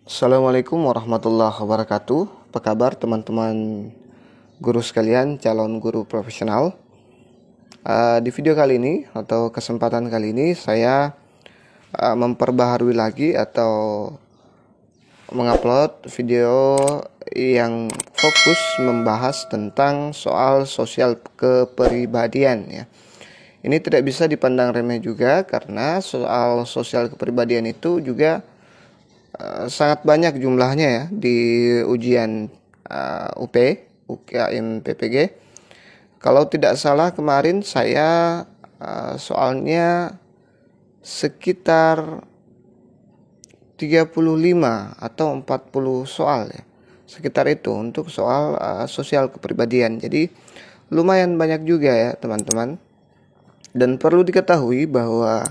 Assalamualaikum warahmatullahi wabarakatuh. Apa kabar teman-teman guru sekalian, calon guru profesional? Di video kali ini atau kesempatan kali ini saya memperbaharui lagi atau mengupload video yang fokus membahas tentang soal sosial kepribadian ya. Ini tidak bisa dipandang remeh juga karena soal sosial kepribadian itu juga sangat banyak jumlahnya ya di ujian UP, UKM PPG. Kalau tidak salah kemarin saya soalnya sekitar 35 atau 40 soal ya. Sekitar itu untuk soal sosial kepribadian. Jadi lumayan banyak juga ya teman-teman. Dan perlu diketahui bahwa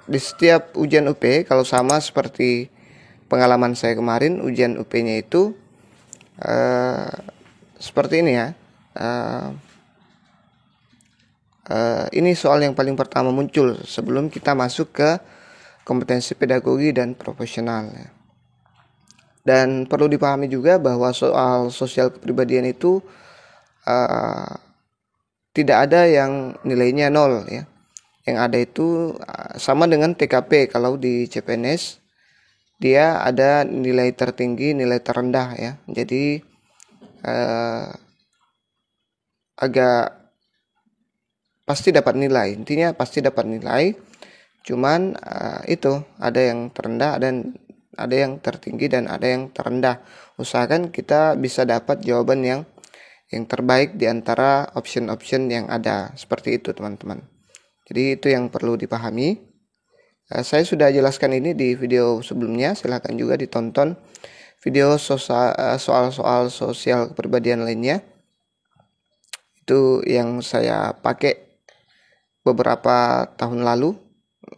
di setiap ujian UP, kalau sama seperti pengalaman saya kemarin, ujian UP-nya itu seperti ini ya. Ini soal yang paling pertama muncul sebelum kita masuk ke kompetensi pedagogi dan profesional ya. Dan perlu dipahami juga bahwa soal sosial kepribadian itu tidak ada yang nilainya 0 ya. Yang ada itu sama dengan TKP. Kalau di CPNS dia ada nilai tertinggi, nilai terendah ya. Jadi agak pasti dapat nilai. Intinya pasti dapat nilai. Cuman itu ada yang terendah dan ada yang tertinggi dan ada yang terendah. Usahakan kita bisa dapat jawaban yang terbaik di antara option-option yang ada. Seperti itu teman-teman. Jadi itu yang perlu dipahami. Saya sudah jelaskan ini di video sebelumnya. Silahkan juga ditonton video soal-soal sosial kepribadian lainnya. Itu yang saya pakai beberapa tahun lalu.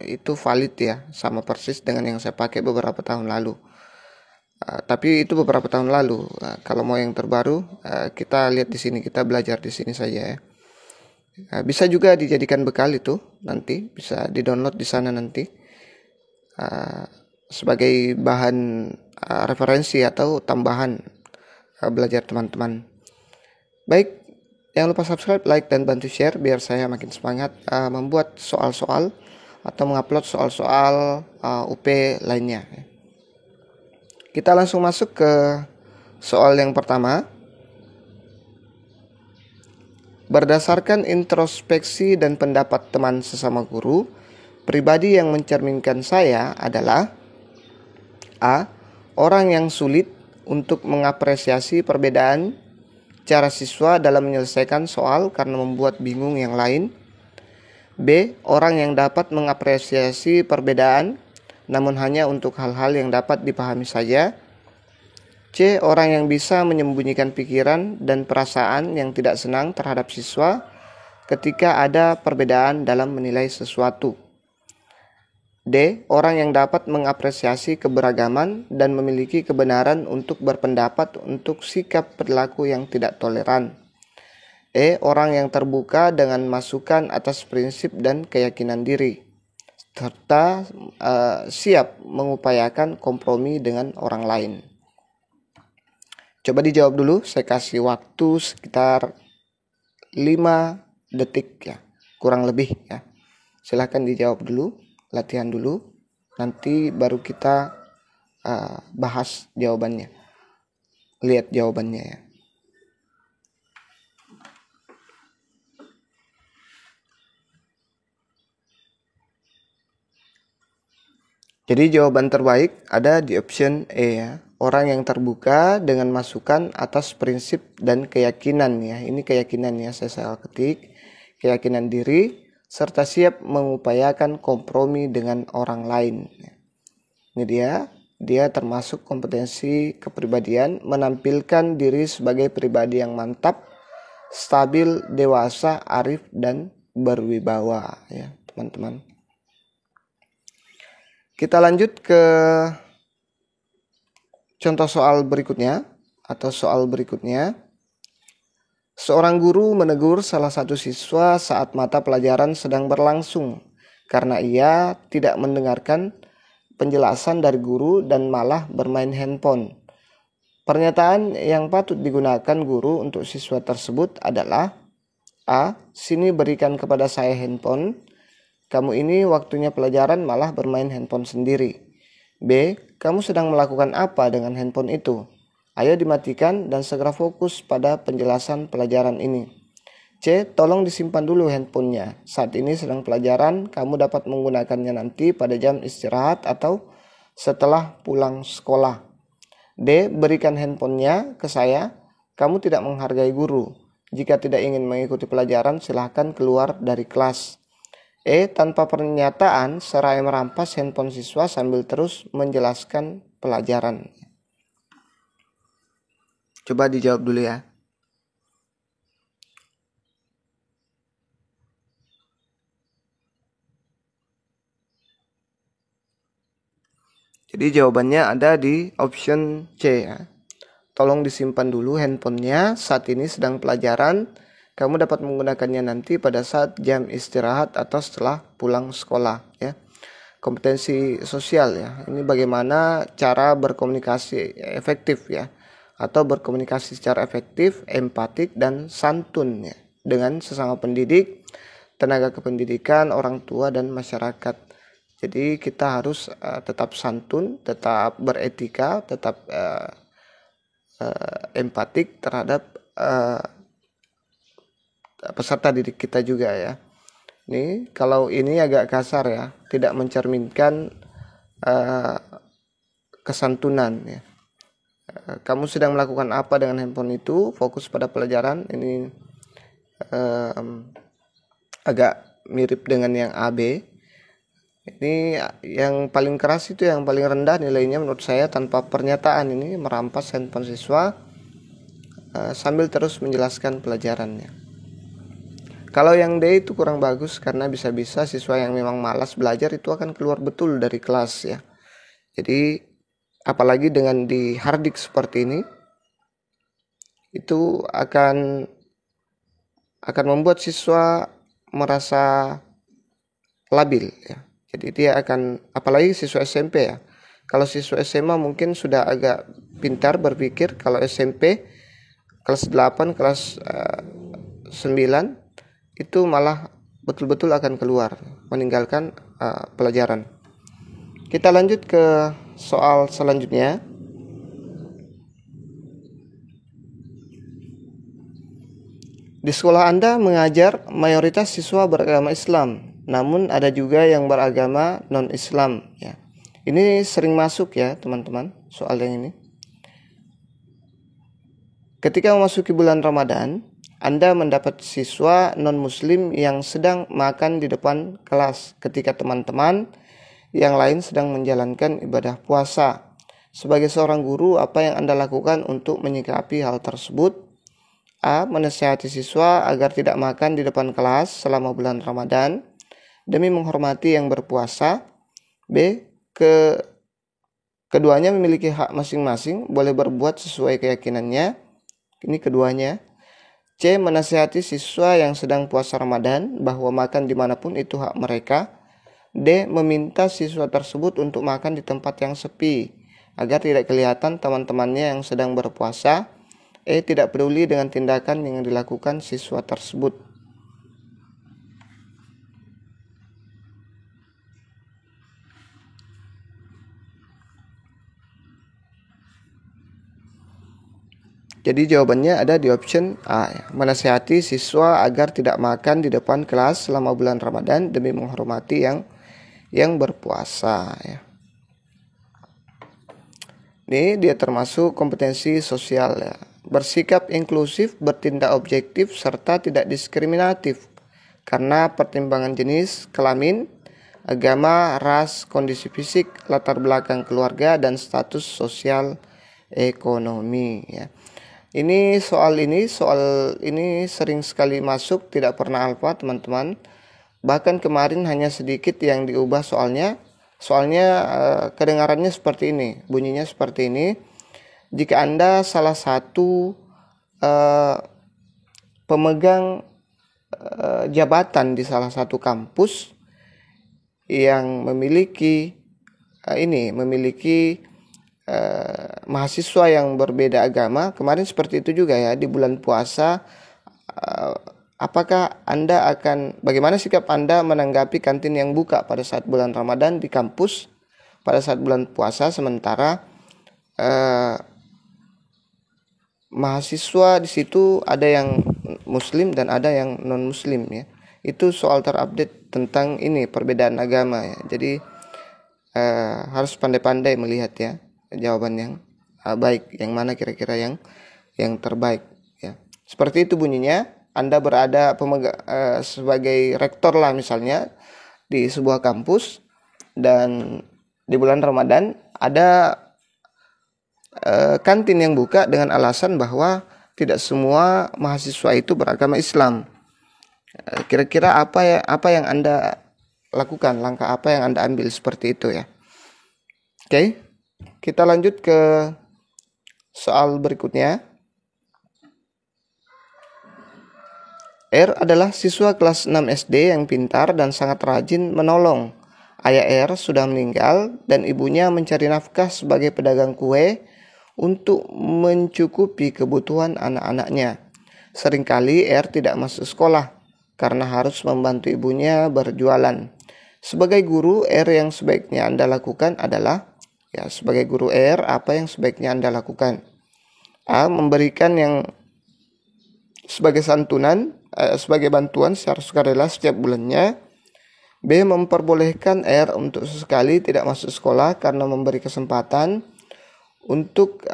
Itu valid ya, sama persis dengan yang saya pakai beberapa tahun lalu. Tapi itu beberapa tahun lalu. Kalau mau yang terbaru, kita lihat di sini, kita belajar di sini saja ya. Bisa juga dijadikan bekal itu nanti, bisa di-download di sana nanti sebagai bahan referensi atau tambahan belajar teman-teman. Baik, jangan lupa subscribe, like, dan bantu share biar saya makin semangat membuat soal-soal atau mengupload soal-soal UP lainnya. Kita langsung masuk ke soal yang pertama. Berdasarkan introspeksi dan pendapat teman sesama guru, pribadi yang mencerminkan saya adalah A. Orang yang sulit untuk mengapresiasi perbedaan cara siswa dalam menyelesaikan soal karena membuat bingung yang lain. B. Orang yang dapat mengapresiasi perbedaan namun hanya untuk hal-hal yang dapat dipahami saja. C. Orang yang bisa menyembunyikan pikiran dan perasaan yang tidak senang terhadap siswa ketika ada perbedaan dalam menilai sesuatu. D. Orang yang dapat mengapresiasi keberagaman dan memiliki kebenaran untuk berpendapat untuk sikap perilaku yang tidak toleran. E. Orang yang terbuka dengan masukan atas prinsip dan keyakinan diri, serta siap mengupayakan kompromi dengan orang lain. Coba dijawab dulu, saya kasih waktu sekitar 5 detik ya, kurang lebih ya. Silahkan dijawab dulu, latihan dulu, nanti baru kita bahas jawabannya. Lihat jawabannya ya. Jadi jawaban terbaik ada di option E ya. Orang yang terbuka dengan masukan atas prinsip dan keyakinan ya. Ini keyakinan ya, saya salah ketik. Keyakinan diri serta siap mengupayakan kompromi dengan orang lain. Ini dia termasuk kompetensi kepribadian, menampilkan diri sebagai pribadi yang mantap, stabil, dewasa, arif, dan berwibawa ya teman-teman. Kita lanjut ke contoh soal berikutnya atau soal berikutnya. Seorang guru menegur salah satu siswa saat mata pelajaran sedang berlangsung karena ia tidak mendengarkan penjelasan dari guru dan malah bermain handphone. Pernyataan yang patut digunakan guru untuk siswa tersebut adalah: A. Sini berikan kepada saya handphone. Kamu ini waktunya pelajaran malah bermain handphone sendiri. B. Kamu sedang melakukan apa dengan handphone itu? Ayo dimatikan dan segera fokus pada penjelasan pelajaran ini. C. Tolong disimpan dulu handphonenya. Saat ini sedang pelajaran, kamu dapat menggunakannya nanti pada jam istirahat atau setelah pulang sekolah. D. Berikan handphonenya ke saya. Kamu tidak menghargai guru. Jika tidak ingin mengikuti pelajaran, silahkan keluar dari kelas. E. Tanpa pernyataan, seraya merampas handphone siswa sambil terus menjelaskan pelajaran. Coba dijawab dulu ya. Jadi jawabannya ada di option C ya. Tolong disimpan dulu handphonenya, saat ini sedang pelajaran. Kamu dapat menggunakannya nanti pada saat jam istirahat atau setelah pulang sekolah ya. Kompetensi sosial ya. Ini bagaimana cara berkomunikasi efektif ya. Atau berkomunikasi secara efektif, empatik dan santun ya. Dengan sesama pendidik, tenaga kependidikan, orang tua dan masyarakat. Jadi kita harus tetap santun, tetap beretika, tetap empatik terhadap peserta didik kita juga ya. Ini kalau ini agak kasar ya, tidak mencerminkan kesantunan ya. Kamu sedang melakukan apa dengan handphone itu? Fokus pada pelajaran. Ini agak mirip dengan yang AB. Ini yang paling keras itu yang paling rendah nilainya menurut saya, tanpa pernyataan ini merampas handphone siswa sambil terus menjelaskan pelajarannya. Kalau yang D itu kurang bagus karena bisa-bisa siswa yang memang malas belajar itu akan keluar betul dari kelas ya. Jadi apalagi dengan di hardik seperti ini, itu akan membuat siswa merasa labil ya. Jadi dia akan, apalagi siswa SMP ya. Kalau siswa SMA mungkin sudah agak pintar berpikir, kalau SMP kelas 8, kelas 9 itu malah betul-betul akan keluar, meninggalkan pelajaran. Kita lanjut ke soal selanjutnya. Di sekolah Anda mengajar mayoritas siswa beragama Islam, namun ada juga yang beragama non-Islam ya. Ini sering masuk ya teman-teman, soal yang ini. Ketika memasuki bulan Ramadan, Anda mendapat siswa non-Muslim yang sedang makan di depan kelas ketika teman-teman yang lain sedang menjalankan ibadah puasa. Sebagai seorang guru, apa yang Anda lakukan untuk menyikapi hal tersebut? A. Menasihati siswa agar tidak makan di depan kelas selama bulan Ramadan demi menghormati yang berpuasa. B. Keduanya memiliki hak masing-masing, boleh berbuat sesuai keyakinannya. Ini keduanya. C. Menasihati siswa yang sedang puasa Ramadan bahwa makan dimanapun itu hak mereka. D. Meminta siswa tersebut untuk makan di tempat yang sepi agar tidak kelihatan teman-temannya yang sedang berpuasa. E. Tidak peduli dengan tindakan yang dilakukan siswa tersebut. Jadi jawabannya ada di option A ya. Menasihati siswa agar tidak makan di depan kelas selama bulan Ramadan demi menghormati yang berpuasa ya. Ini dia termasuk kompetensi sosial ya. Bersikap inklusif, bertindak objektif, serta tidak diskriminatif karena pertimbangan jenis, kelamin, agama, ras, kondisi fisik, latar belakang keluarga, dan status sosial ekonomi ya. Soal ini sering sekali masuk, tidak pernah alfa teman-teman. Bahkan kemarin hanya sedikit yang diubah soalnya. Kedengarannya seperti ini, bunyinya seperti ini. Jika Anda salah satu pemegang jabatan di salah satu kampus yang memiliki ini memiliki mahasiswa yang berbeda agama. Kemarin seperti itu juga ya, di bulan puasa. Apakah bagaimana sikap Anda menanggapi kantin yang buka pada saat bulan Ramadan di kampus pada saat bulan puasa, sementara mahasiswa di situ ada yang muslim dan ada yang non muslim ya. Itu soal terupdate tentang ini perbedaan agama ya. Jadi harus pandai-pandai melihat ya jawaban yang baik, yang mana kira-kira yang terbaik ya. Seperti itu bunyinya. Anda berada sebagai rektor lah misalnya di sebuah kampus, dan di bulan Ramadan ada kantin yang buka dengan alasan bahwa tidak semua mahasiswa itu beragama Islam. Kira-kira apa yang Anda lakukan, langkah apa yang Anda ambil seperti itu ya. Oke, kita lanjut ke soal berikutnya. R adalah siswa kelas 6 SD yang pintar dan sangat rajin menolong. Ayah R sudah meninggal dan ibunya mencari nafkah sebagai pedagang kue untuk mencukupi kebutuhan anak-anaknya. Seringkali R tidak masuk sekolah karena harus membantu ibunya berjualan. Sebagai guru, yang sebaiknya Anda lakukan adalah, sebagai guru apa yang sebaiknya Anda lakukan? A. Memberikan yang sebagai santunan, sebagai bantuan secara sukarela setiap bulannya. B. Memperbolehkan untuk sesekali tidak masuk sekolah karena memberi kesempatan untuk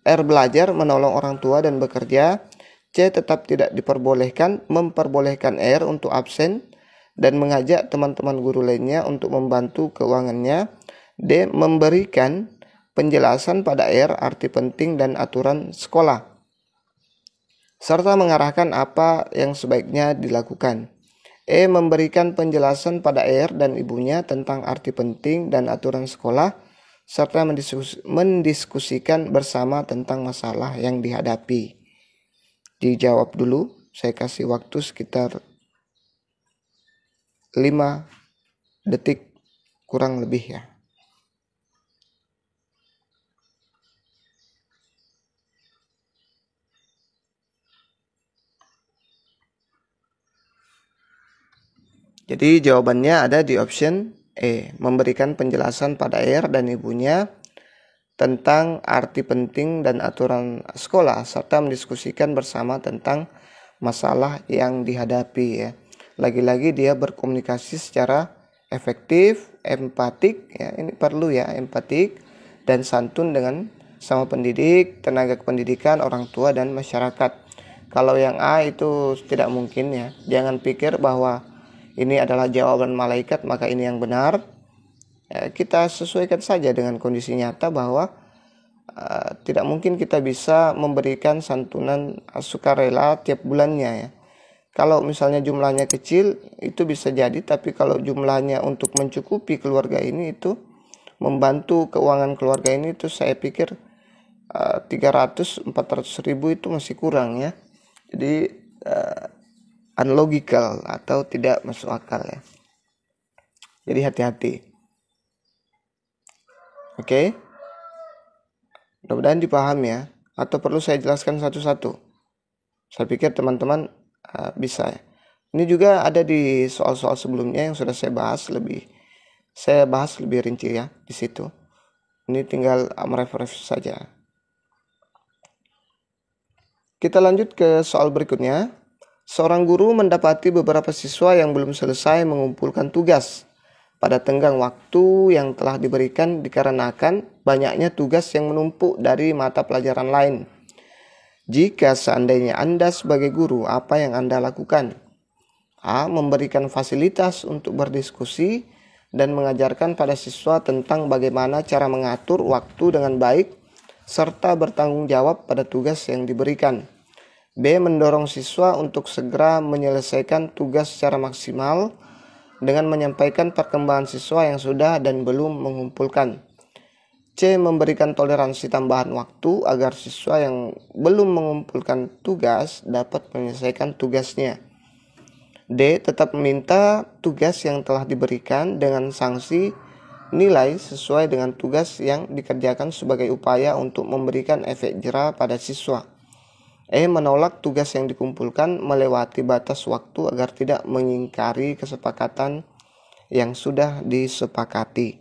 belajar, menolong orang tua dan bekerja. C. Tetap tidak memperbolehkan untuk absen dan mengajak teman-teman guru lainnya untuk membantu keuangannya. D. Memberikan penjelasan pada arti penting dan aturan sekolah, serta mengarahkan apa yang sebaiknya dilakukan. E. Memberikan penjelasan pada dan ibunya tentang arti penting dan aturan sekolah, serta mendiskusikan bersama tentang masalah yang dihadapi. Dijawab dulu, saya kasih waktu sekitar 5 detik kurang lebih ya. Jadi jawabannya ada di option E, memberikan penjelasan pada dan ibunya tentang arti penting dan aturan sekolah, serta mendiskusikan bersama tentang masalah yang dihadapi ya. Lagi-lagi dia berkomunikasi secara efektif, empatik ya, ini perlu ya, empatik dan santun dengan sama pendidik, tenaga kependidikan, orang tua dan masyarakat. Kalau yang A itu tidak mungkin ya. Jangan pikir bahwa ini adalah jawaban malaikat maka ini yang benar. Kita sesuaikan saja dengan kondisi nyata bahwa tidak mungkin kita bisa memberikan santunan sukarela tiap bulannya ya. Kalau misalnya jumlahnya kecil itu bisa jadi, tapi kalau jumlahnya untuk mencukupi keluarga ini, itu membantu keuangan keluarga ini, itu saya pikir 300-400 ribu itu masih kurang ya. Jadi unlogical atau tidak masuk akal ya. Jadi hati-hati. Oke. Mudah-mudahan dipahami ya. Atau perlu saya jelaskan satu-satu? Saya pikir teman-teman bisa ya. Ini juga ada di soal-soal sebelumnya yang sudah saya bahas lebih rinci ya di situ. Ini tinggal merefresh saja. Kita lanjut ke soal berikutnya. Seorang guru mendapati beberapa siswa yang belum selesai mengumpulkan tugas pada tenggang waktu yang telah diberikan dikarenakan banyaknya tugas yang menumpuk dari mata pelajaran lain. Jika seandainya Anda sebagai guru, apa yang Anda lakukan? A. Memberikan fasilitas untuk berdiskusi dan mengajarkan pada siswa tentang bagaimana cara mengatur waktu dengan baik serta bertanggung jawab pada tugas yang diberikan. B. Mendorong siswa untuk segera menyelesaikan tugas secara maksimal dengan menyampaikan perkembangan siswa yang sudah dan belum mengumpulkan. C. Memberikan toleransi tambahan waktu agar siswa yang belum mengumpulkan tugas dapat menyelesaikan tugasnya. D. Tetap meminta tugas yang telah diberikan dengan sanksi nilai sesuai dengan tugas yang dikerjakan sebagai upaya untuk memberikan efek jera pada siswa. Menolak tugas yang dikumpulkan melewati batas waktu agar tidak mengingkari kesepakatan yang sudah disepakati.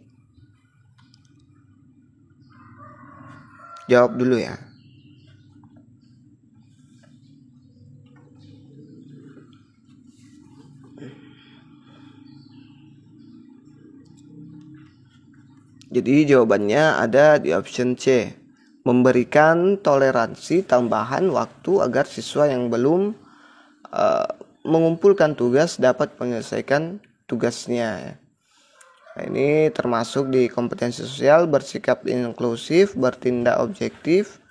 Jawab dulu ya. Jadi jawabannya ada di option C. Memberikan toleransi tambahan waktu agar siswa yang belum mengumpulkan tugas dapat menyelesaikan tugasnya. Nah, ini termasuk di kompetensi sosial, bersikap inklusif, bertindak objektif,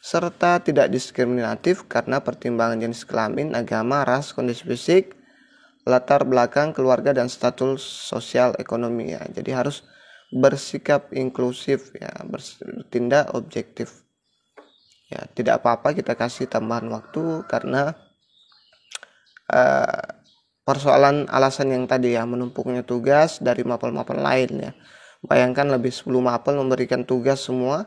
serta tidak diskriminatif karena pertimbangan jenis kelamin, agama, ras, kondisi fisik, latar belakang keluarga, dan status sosial ekonomi ya. Jadi harus bersikap inklusif ya, bertindak objektif. Ya, tidak apa-apa kita kasih tambahan waktu karena persoalan alasan yang tadi ya, menumpuknya tugas dari mapel-mapel lain ya. Bayangkan lebih 10 mapel memberikan tugas semua,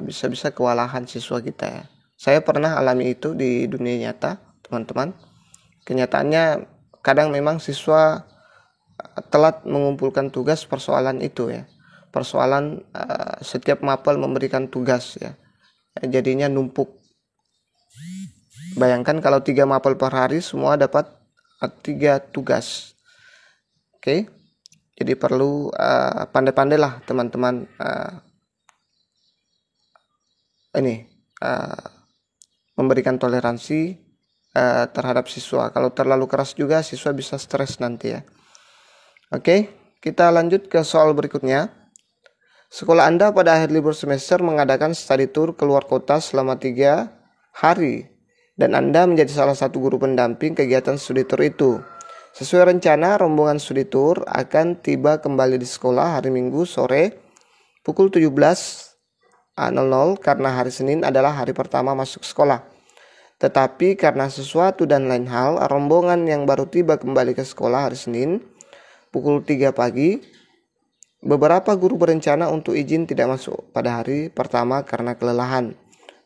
bisa-bisa kewalahan siswa kita ya. Saya pernah alami itu di dunia nyata, teman-teman. Kenyataannya kadang memang siswa telat mengumpulkan tugas persoalan itu ya. Persoalan setiap mapel memberikan tugas ya. Jadinya numpuk. Bayangkan kalau 3 mapel per hari semua dapat 3 tugas. Oke. Jadi perlu pandai-pandailah teman-teman memberikan toleransi terhadap siswa. Kalau terlalu keras juga siswa bisa stres nanti ya. Oke, kita lanjut ke soal berikutnya. Sekolah Anda pada akhir libur semester mengadakan study tour keluar kota selama 3 hari. Dan Anda menjadi salah satu guru pendamping kegiatan studi tour itu. Sesuai rencana, rombongan studi tour akan tiba kembali di sekolah hari Minggu sore pukul 17.00 karena hari Senin adalah hari pertama masuk sekolah. Tetapi karena sesuatu dan lain hal, rombongan yang baru tiba kembali ke sekolah hari Senin pukul 3 pagi, beberapa guru berencana untuk izin tidak masuk pada hari pertama karena kelelahan.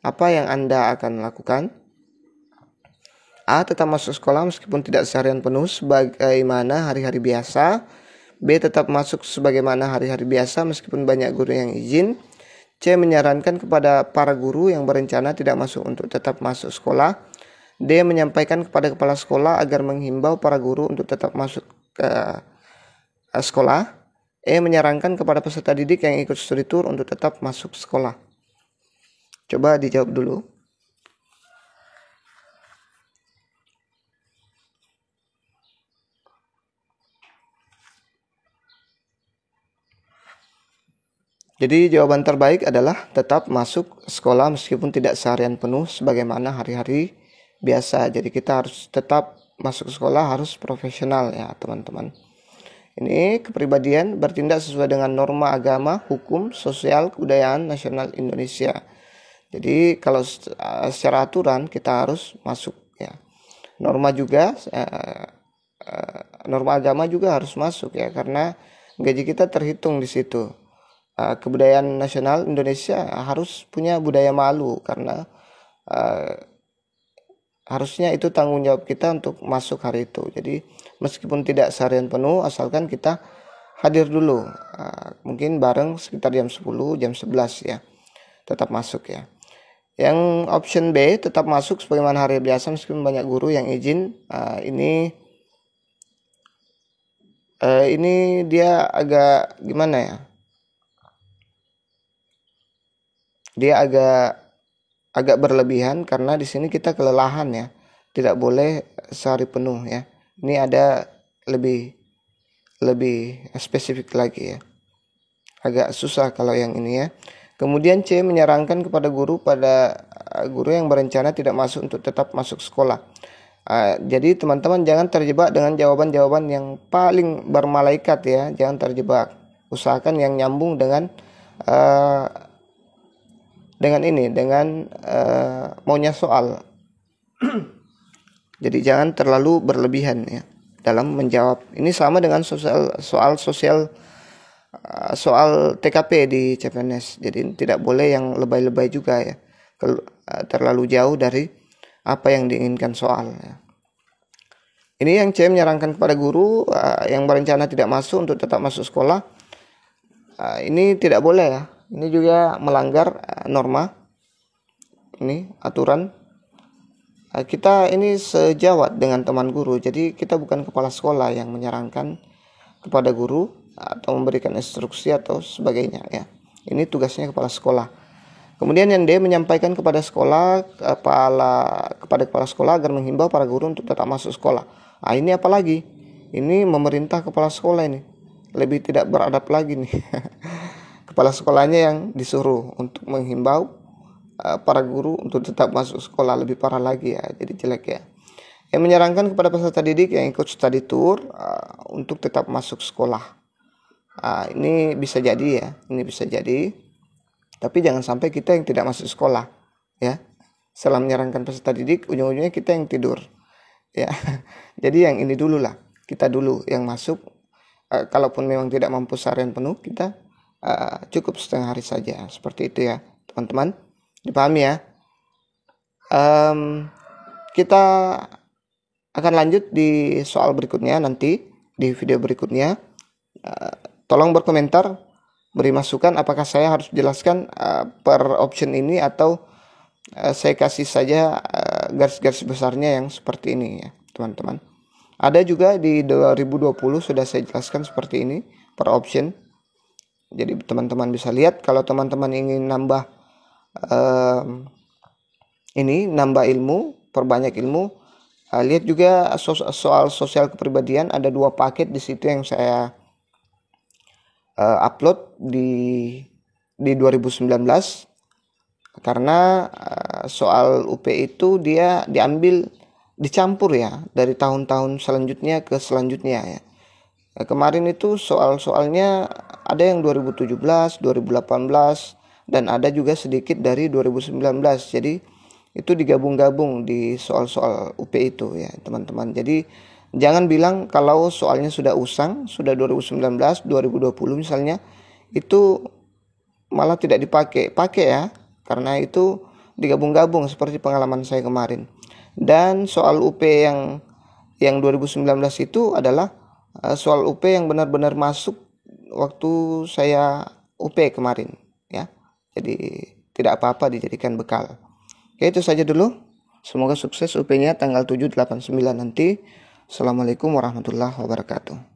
Apa yang Anda akan lakukan? A. Tetap masuk sekolah meskipun tidak seharian penuh sebagaimana hari-hari biasa. B. Tetap masuk sebagaimana hari-hari biasa meskipun banyak guru yang izin. C. Menyarankan kepada para guru yang berencana tidak masuk untuk tetap masuk sekolah. D. Menyampaikan kepada kepala sekolah agar menghimbau para guru untuk tetap masuk ke sekolah. E. Menyarankan kepada peserta didik yang ikut studi tour untuk tetap masuk sekolah. Coba dijawab dulu. Jadi jawaban terbaik adalah tetap masuk sekolah meskipun tidak seharian penuh sebagaimana hari-hari biasa. Jadi kita harus tetap masuk sekolah, harus profesional ya teman-teman. Ini kepribadian bertindak sesuai dengan norma agama, hukum, sosial, kebudayaan nasional Indonesia. Jadi kalau secara aturan kita harus masuk ya. Norma juga, norma agama juga harus masuk ya karena gaji kita terhitung di situ. Kebudayaan nasional Indonesia harus punya budaya malu karena harusnya itu tanggung jawab kita untuk masuk hari itu. Jadi meskipun tidak seharian penuh asalkan kita hadir dulu, mungkin bareng sekitar jam 10, jam 11 ya, tetap masuk ya. Yang option B, tetap masuk sebagaimana hari biasa meskipun banyak guru yang izin. Ini dia agak gimana ya, dia agak berlebihan karena di sini kita kelelahan ya, tidak boleh sehari penuh ya. Ini ada lebih spesifik lagi ya, agak susah kalau yang ini ya. Kemudian C, menyarankan kepada guru yang berencana tidak masuk untuk tetap masuk sekolah. Jadi teman-teman jangan terjebak dengan jawaban-jawaban yang paling bermalaikat ya, jangan terjebak. Usahakan yang nyambung dengan maunya soal. Jadi jangan terlalu berlebihan ya dalam menjawab. Ini sama dengan soal sosial soal TKP di CPNS. Jadi tidak boleh yang lebay-lebay juga ya, terlalu jauh dari apa yang diinginkan soal ya. Ini yang C menyarankan kepada guru yang berencana tidak masuk untuk tetap masuk sekolah. Ini tidak boleh ya. Ini juga melanggar norma. Ini aturan. Kita ini sejawat dengan teman guru. Jadi kita bukan kepala sekolah yang menyarankan kepada guru atau memberikan instruksi atau sebagainya ya. Ini tugasnya kepala sekolah. Kemudian yang D menyampaikan kepada kepala sekolah agar menghimbau para guru untuk tetap masuk sekolah. Ini apalagi? Ini memerintah kepala sekolah ini. Lebih tidak beradab lagi nih. Kepala sekolahnya yang disuruh untuk menghimbau para guru untuk tetap masuk sekolah, lebih parah lagi ya, jadi jelek ya. Yang menyarankan kepada peserta didik yang ikut study tour untuk tetap masuk sekolah. Ini bisa jadi ya, ini bisa jadi. Tapi jangan sampai kita yang tidak masuk sekolah ya. Setelah menyarankan peserta didik, ujung-ujungnya kita yang tidur ya. Jadi yang ini dulu lah, kita dulu yang masuk. Kalaupun memang tidak mampu seharian penuh, kita cukup setengah hari saja, seperti itu ya teman-teman. Dipahami ya. Kita akan lanjut di soal berikutnya nanti di video berikutnya. Tolong berkomentar, beri masukan apakah saya harus jelaskan per option ini atau saya kasih saja garis-garis besarnya yang seperti ini ya teman-teman. Ada juga di 2020 sudah saya jelaskan seperti ini per option. Jadi teman-teman bisa lihat. Kalau teman-teman ingin nambah nambah ilmu, perbanyak ilmu, lihat juga soal sosial kepribadian. Ada 2 paket di situ yang saya upload di 2019, karena soal UP itu dia dicampur ya dari tahun-tahun selanjutnya ke selanjutnya ya. Kemarin itu soal-soalnya ada yang 2017, 2018, dan ada juga sedikit dari 2019. Jadi itu digabung-gabung di soal-soal UP itu ya teman-teman. Jadi jangan bilang kalau soalnya sudah usang, sudah 2019, 2020 misalnya, itu malah tidak dipakai. Pakai ya, karena itu digabung-gabung seperti pengalaman saya kemarin. Dan soal UP yang 2019 itu adalah soal UP yang benar-benar masuk waktu saya UP kemarin ya. Jadi tidak apa-apa dijadikan bekal. Oke, itu saja dulu. Semoga sukses UP-nya tanggal 7, 8, 9 nanti. Assalamualaikum warahmatullahi wabarakatuh.